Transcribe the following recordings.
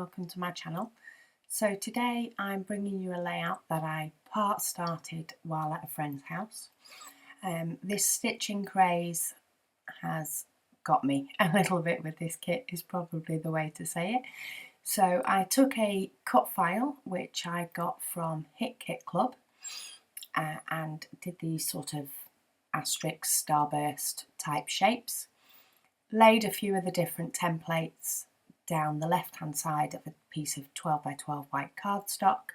welcome to my channel. So today I'm bringing you a layout that I part started while at a friend's house. This stitching craze has got me a little bit with this kit is probably the way to say it. So I took a cut file which I got from Hit Kit Club and did these sort of asterisk starburst type shapes. Laid a few of the different templates down the left hand side of a piece of 12 by 12 white cardstock,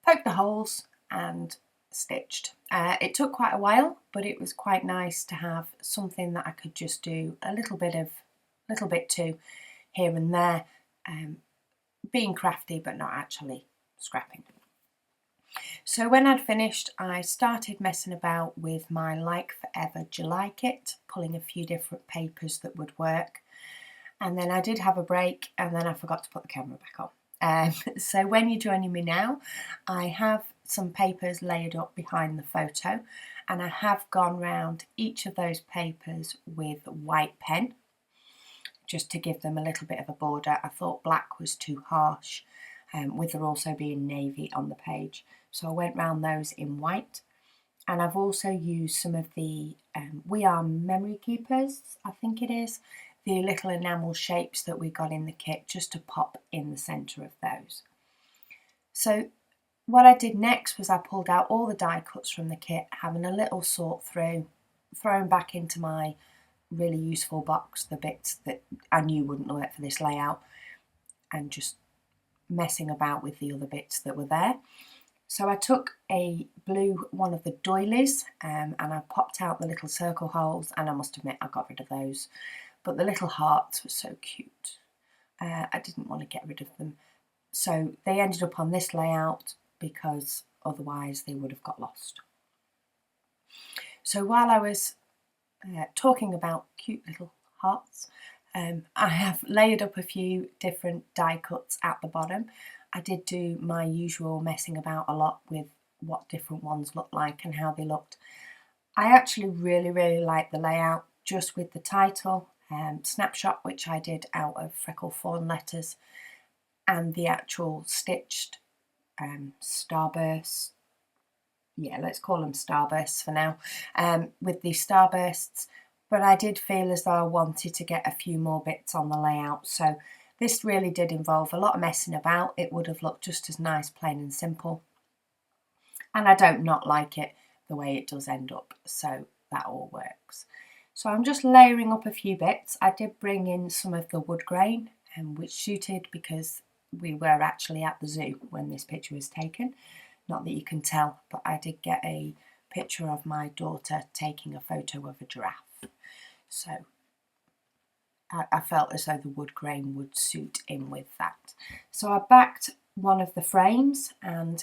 poked the holes and stitched. It took quite a while, but it was quite nice to have something that I could just do a little bit to here and there, being crafty but not actually scrapping. So when I'd finished, I started messing about with my Like Forever July kit, pulling a few different papers that would work. And then I did have a break and then I forgot to put the camera back on. So when you're joining me now, I have some papers laid up behind the photo and I have gone round each of those papers with white pen just to give them a little bit of a border. I thought black was too harsh, with there also being navy on the page. So I went round those in white. And I've also used some of the We Are Memory Keepers, I think it is, the little enamel shapes that we got in the kit just to pop in the centre of those. So what I did next was I pulled out all the die cuts from the kit, having a little sort through, throwing back into my really useful box the bits that I knew wouldn't work for this layout, and just messing about with the other bits that were there. So I took a blue one of the doilies and I popped out the little circle holes, and I must admit I got rid of those, but the little hearts were so cute. I didn't want to get rid of them. So they ended up on this layout because otherwise they would have got lost. So while I was talking about cute little hearts, I have layered up a few different die cuts at the bottom. I did do my usual messing about a lot with what different ones looked like and how they looked. I actually really like the layout just with the title, Snapshot, which I did out of Freckle Fawn letters, and the actual stitched starbursts. Yeah, let's call them starbursts for now, with the starbursts. But I did feel as though I wanted to get a few more bits on the layout. So this really did involve a lot of messing about. It would have looked just as nice, plain and simple. And I don't not like it the way it does end up. So that all works. So I'm just layering up a few bits. I did bring in some of the wood grain, which suited because we were actually at the zoo when this picture was taken. Not that you can tell, but I did get a picture of my daughter taking a photo of a giraffe. So I felt as though the wood grain would suit in with that. So I backed one of the frames, and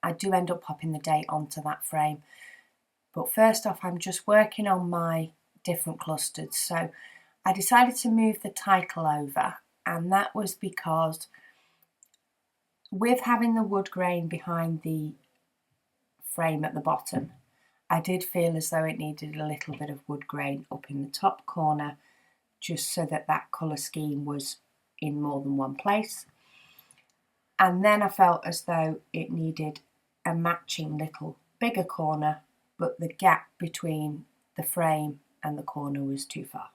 I do end up popping the date onto that frame. But first off, I'm just working on my different clusters. So I decided to move the title over, and that was because with having the wood grain behind the frame at the bottom, I did feel as though it needed a little bit of wood grain up in the top corner, just so that that colour scheme was in more than one place. And then I felt as though it needed a matching little bigger corner, but the gap between the frame and the corner was too far.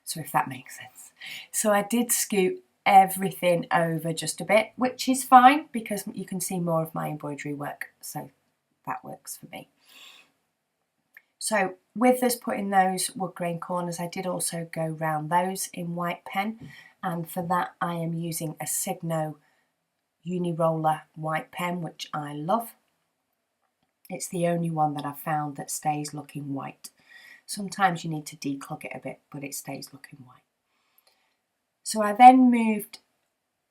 So if that makes sense. So I did scoot everything over just a bit, which is fine because you can see more of my embroidery work. So that works for me. So with us putting those wood grain corners, I did also go round those in white pen, and for that I am using a Signo Uniroller white pen, which I love. It's the only one that I've found that stays looking white. Sometimes you need to declog it a bit, but it stays looking white. So I then moved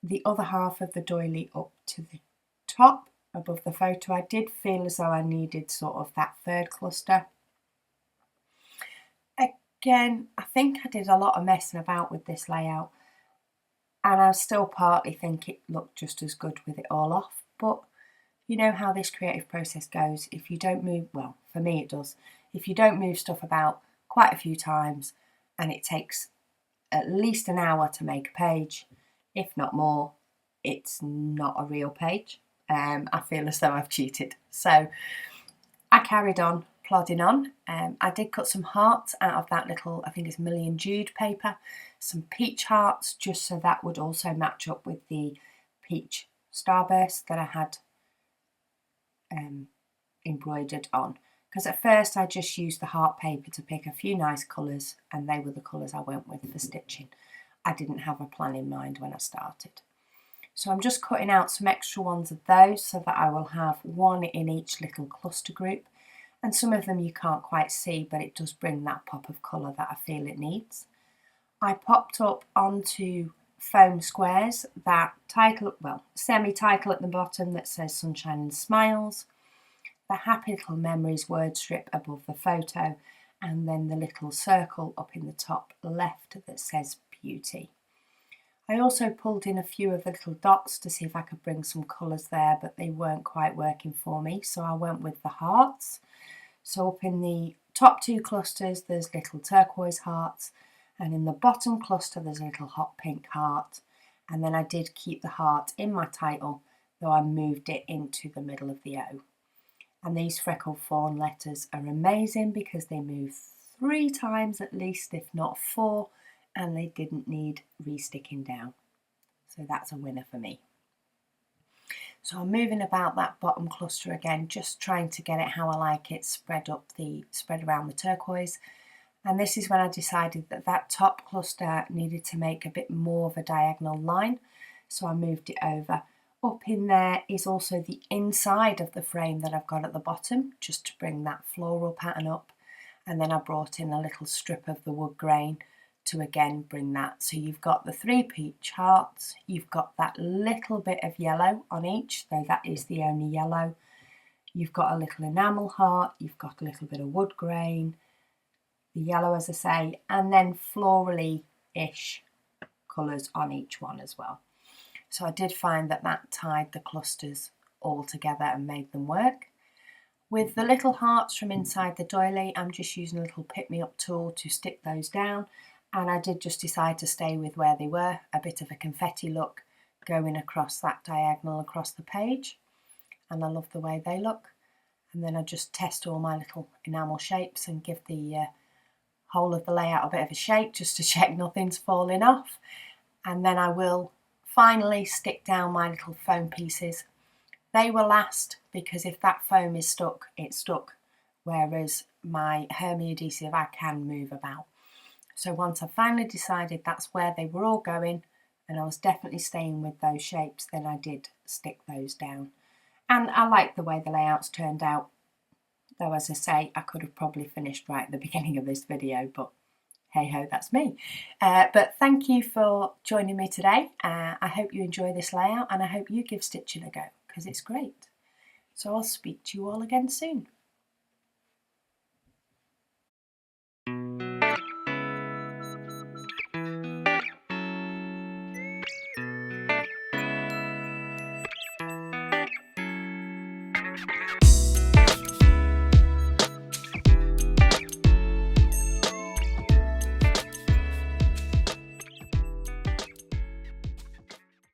the other half of the doily up to the top above the photo. I did feel as though I needed sort of that third cluster. Again, I think I did a lot of messing about with this layout, and I still partly think it looked just as good with it all off, but you know how this creative process goes. If you don't move, well, for me it does, if you don't move stuff about quite a few times and it takes at least an hour to make a page, if not more, it's not a real page. I feel as though I've cheated. So I carried on plodding on. I did cut some hearts out of that little, I think it's Million Jude paper, some peach hearts, just so that would also match up with the peach starburst that I had embroidered on. Because at first I just used the heart paper to pick a few nice colours, and they were the colours I went with for stitching. I didn't have a plan in mind when I started. So I'm just cutting out some extra ones of those so that I will have one in each little cluster group. And some of them you can't quite see, but it does bring that pop of colour that I feel it needs. I popped up onto foam squares that title, well, semi-title at the bottom that says Sunshine and Smiles, the Happy Little Memories word strip above the photo, and then the little circle up in the top left that says Beauty. I also pulled in a few of the little dots to see if I could bring some colours there, but they weren't quite working for me, so I went with the hearts. So up in the top two clusters there's little turquoise hearts, and in the bottom cluster there's a little hot pink heart, and then I did keep the heart in my title, though I moved it into the middle of the O. And these freckled fawn letters are amazing because they move 3 times at least, if not 4, and they didn't need resticking down. So that's a winner for me. So I'm moving about that bottom cluster again, just trying to get it how I like it, spread around the turquoise. And this is when I decided that that top cluster needed to make a bit more of a diagonal line, so I moved it over. Up in there is also the inside of the frame that I've got at the bottom, just to bring that floral pattern up. And then I brought in a little strip of the wood grain to again bring that. So you've got the 3 peach hearts, you've got that little bit of yellow on each, though that is the only yellow. You've got a little enamel heart, you've got a little bit of wood grain, the yellow as I say, and then florally-ish colours on each one as well. So I did find that that tied the clusters all together and made them work. With the little hearts from inside the doily, I'm just using a little pick-me-up tool to stick those down, and I did just decide to stay with where they were, a bit of a confetti look going across that diagonal across the page, and I love the way they look. And then I just test all my little enamel shapes and give the whole of the layout a bit of a shake just to check nothing's falling off, and then I will finally stick down my little foam pieces. They will last because if that foam is stuck, it's stuck, whereas my Hermie adhesive I can move about. So once I finally decided that's where they were all going and I was definitely staying with those shapes, then I did stick those down. And I like the way the layouts turned out, though as I say, I could have probably finished right at the beginning of this video, but hey ho, that's me. But thank you for joining me today. I hope you enjoy this layout and I hope you give stitching a go because it's great. So I'll speak to you all again soon.